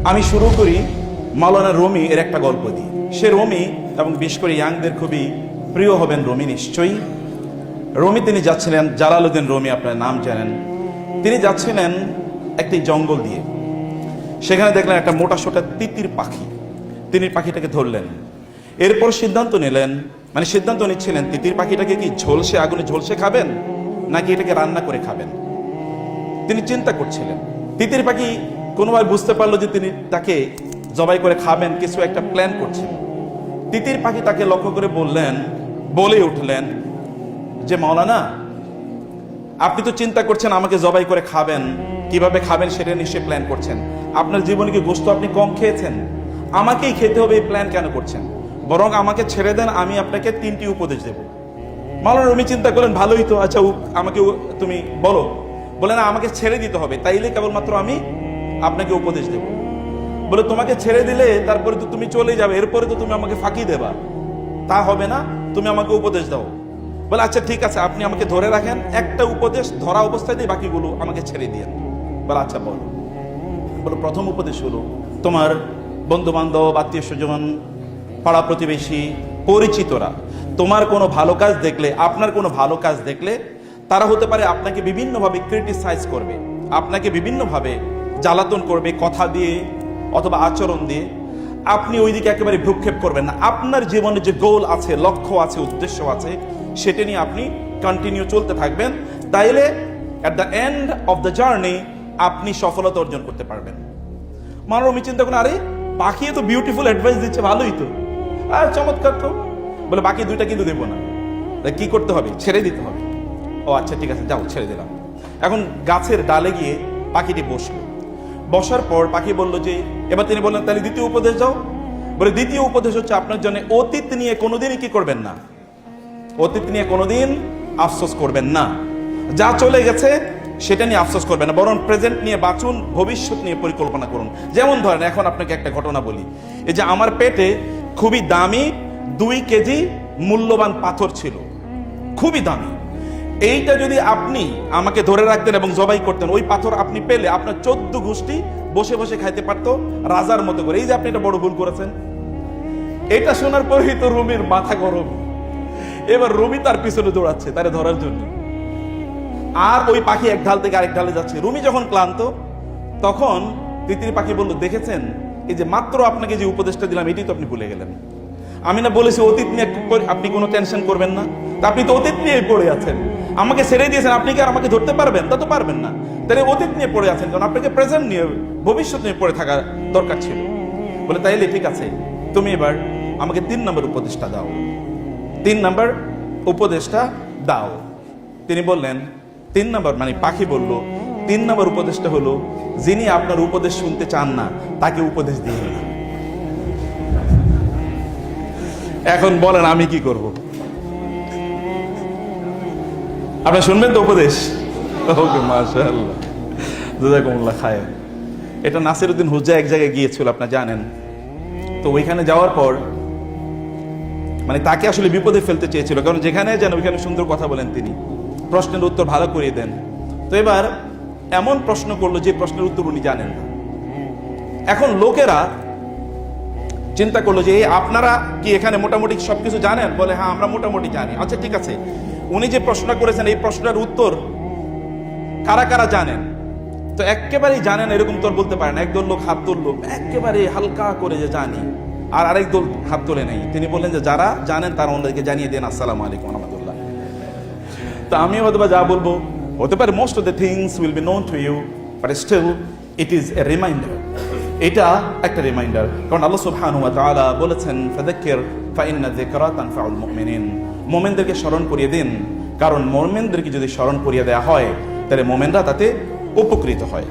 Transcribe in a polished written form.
আমি শুরু করি মাওলানা রুমি এর একটা গল্প দিয়ে। সে রুমি, এবং বিশেষ করে ইয়াংদের খুবই প্রিয় হবেন রুমি নিশ্চয়ই। রুমি তিনি যাচ্ছিলেন, জালালউদ্দিন রুমি আপনার নাম জানেন। তিনি যাচ্ছিলেন একটি জঙ্গল দিয়ে। সেখানে দেখলেন একটা মোটা সোটা তিতির পাখি। তিনি পাখিটাকে ধরলেন। এরপর সিদ্ধান্ত নিলেন, মানে সিদ্ধান্ত নিচ্ছিলেন তিতির পাখিটাকে কি ঝলসে, আগুনে ঝলসে খাবেন নাকি এটাকে রান্না করে খাবেন। তিনি চিন্তা করছিলেন। তিতির পাখি কোনোভাবে বুঝতে পারলো যে তিনি তাকে জবাই করে খাবেন, কিছু একটা প্ল্যান করছেন। তিতির পাখি তাকে লক্ষ্য করে বলে উঠলেন যে মাওলানা, আপনি তো চিন্তা করছেন আমাকে জবাই করে খাবেন, কিভাবে খাবেন সেটা নিশ্চয়ই প্ল্যান করছেন। আপনার জীবনে কি গোশত আপনি কম খেয়েছেন? আমাকেই খেতে হবে এই প্ল্যান কেন করছেন? বরং আমাকে ছেড়ে দেন, আমি আপনাকে 3টি উপদেশ দেব। মাওলানা রুমি চিন্তা করলেন ভালোই তো, আচ্ছা আমাকে তুমি বলো। বলে না, আমাকে ছেড়ে দিতে হবে, তাইলে কেবলমাত্র আমি আপনাকে উপদেশ দেব। বলে তোমাকে ছেড়ে দিলে তারপরে তো তুমি চলে যাবে, এরপরে তো তুমি আমাকে ফাঁকি দেবা, তা হবে না, তুমি আমাকে উপদেশ দাও। বলে আচ্ছা ঠিক আছে, আপনি আমাকে ধরে রাখেন, একটা উপদেশ ধরা অবস্থায় দিয়ে বাকিগুলো আমাকে ছেড়ে দিয়ে। বলে আচ্ছা বলো। বলে প্রথম উপদেশ হলো, তোমার বন্ধু বান্ধব, আত্মীয় স্বজন, পাড়া প্রতিবেশী, পরিচিতরা তোমার কোনো ভালো কাজ দেখলে, আপনার কোনো ভালো কাজ দেখলে তারা হতে পারে আপনাকে বিভিন্নভাবে ক্রিটিসাইজ করবে, আপনাকে বিভিন্নভাবে জ্বালাতন করবে, কথা দিয়ে অথবা আচরণ দিয়ে। আপনি ওই দিকে একেবারে ভ্রুক্ষেপ করবেন না। আপনার জীবনে যে গোল আছে, লক্ষ্য আছে, উদ্দেশ্য আছে, সেটা নিয়ে আপনি কন্টিনিউ চলতে থাকবেন। তাইলে at the end of the journey আপনি সফলতা অর্জন করতে পারবেন। মানব চিন্তা করেন, আরে পাখি তো বিউটিফুল অ্যাডভাইস দিচ্ছে, ভালোই তো, আর চমৎকার তো। বলে বাকি 2টা কিন্তু দেবো না, কি করতে হবে? ছেড়ে দিতে হবে। ও আচ্ছা ঠিক আছে, যাও ছেড়ে দিলাম। এখন গাছের ডালে গিয়ে পাখিটি বসলো। বসার পর পাখি বলল যে, এবার তিনি বললেন তাহলে দ্বিতীয় উপদেশ দাও। বলে দ্বিতীয় উপদেশ হচ্ছে আপনার জন্য অতীত নিয়ে কোনোদিনই কি করবেন না, অতীত নিয়ে কোনোদিন আফসোস করবেন না। যা চলে গেছে সেটা নিয়ে আফসোস করবেন না, বরং প্রেজেন্ট নিয়ে বাঁচুন, ভবিষ্যৎ নিয়ে পরিকল্পনা করুন। যেমন ধরেন, এখন আপনাকে একটা ঘটনা বলি। এই যে আমার পেটে খুবই দামি 2 কেজি মূল্যবান পাথর ছিল, খুবই দামি। এইটা যদি আপনি আমাকে ধরে রাখতেন এবং জবাই করতেন, ওই পাথর আপনি পেলে আপনার 14 গোষ্ঠী বসে বসে খাইতে পারতো রাজার মতো করে। এই যে আপনি এটা বড় ভুল করেছেন। এটা শোনার পরেই তো রুমির মাথা গরম। এবার রুমি তার পিছনে দৌড়াচ্ছে তারে ধরার জন্য, আর ওই পাখি এক ঢাল থেকে আরেক ঢালে যাচ্ছে। রুমি যখন ক্লান্ত, তখন তিতির পাখি বলল, দেখেছেন এই যে মাত্র আপনাকে যে উপদেশটা দিলাম এটি তো আপনি ভুলে গেলেন। আমি না বলেছি অতীত নিয়ে আপনি কোনো টেনশন করবেন না? তা আপনি তো অতীত নিয়ে পড়ে আছেন, আমাকে ছেড়ে দিয়েছেন, আপনি কি আর আমাকে ধরতে পারবেন? তা তো পারবেন না। তাহলে অতীত নিয়ে পড়ে আছেন, কারণ আপনাকে প্রেজেন্ট নিয়ে, ভবিষ্যৎ নিয়ে পড়ে থাকা দরকার ছিল। বলে তাইলে ঠিক আছে, তুমি এবার আমাকে 3 নম্বর উপদেশটা দাও, 3 নম্বর উপদেশটা দাও। তিনি বললেন 3 নম্বর, মানে পাখি বলল 3 নম্বর উপদেশটা হলো, যিনি আপনার উপদেশ শুনতে চান না তাকে উপদেশ দিয়ে দিন। এখন বলেন আমি কি করব? আপনি শুনবেন তো উপদেশ? ওকে, মাশাআল্লাহ, জাযাকুমুল্লাহ খায়র। এটা নাসিরউদ্দিন হুজ্জা এক জায়গায় গিয়েছিল, আপনারা জানেন তো। ওইখানে যাওয়ার পর মানে তাকে আসলে বিপদে ফেলতে চেয়েছিল, কারণ যেখানে যান ওইখানে সুন্দর কথা বলেন তিনি, প্রশ্নের উত্তর ভালো করে দেন। তো এবার এমন প্রশ্ন করলো যে প্রশ্নের উত্তর উনি জানেন না। এখন লোকেরা চিন্তা করলো যে আপনারা কি এখানে মোটামুটি সবকিছু জানেন? বলে হ্যাঁ, আমরা মোটামুটি জানি। আচ্ছা ঠিক আছে, উনি যে প্রশ্ন করেছেন এই প্রশ্নের উত্তর কারা কারা জানেন? তো একেবারেই জানেন এরকম তোর বলতে পারেন। একদল লোক হাত তুললো, একেবারে হালকা করে যে জানি, আর আরেক দল হাত তোলে নেই। তিনি বললেন যে যারা জানেন তারা ওনাদেরকে জানিয়ে দেন, আসসালামু আলাইকুম রহমতুল্লাহ। তো আমি হয়তো বা যা বলবো হতে পারে most of the things will be known to you, but still it is a reminder. এটা একটা রিমাইন্ডার, কারণ আল্লাহ সুবহানাহু ওয়া তাআলা বলেছেন ফাযাক্কির ফাইন্না যিকরা তানফাউল মুমিনিন। মুমিনদেরকে স্মরণ করিয়ে দিন, কারণ মুমিনদেরকে যদি স্মরণ করিয়ে দেওয়া হয় তাহলে মুমিনরা তাতে উপকৃত হয়।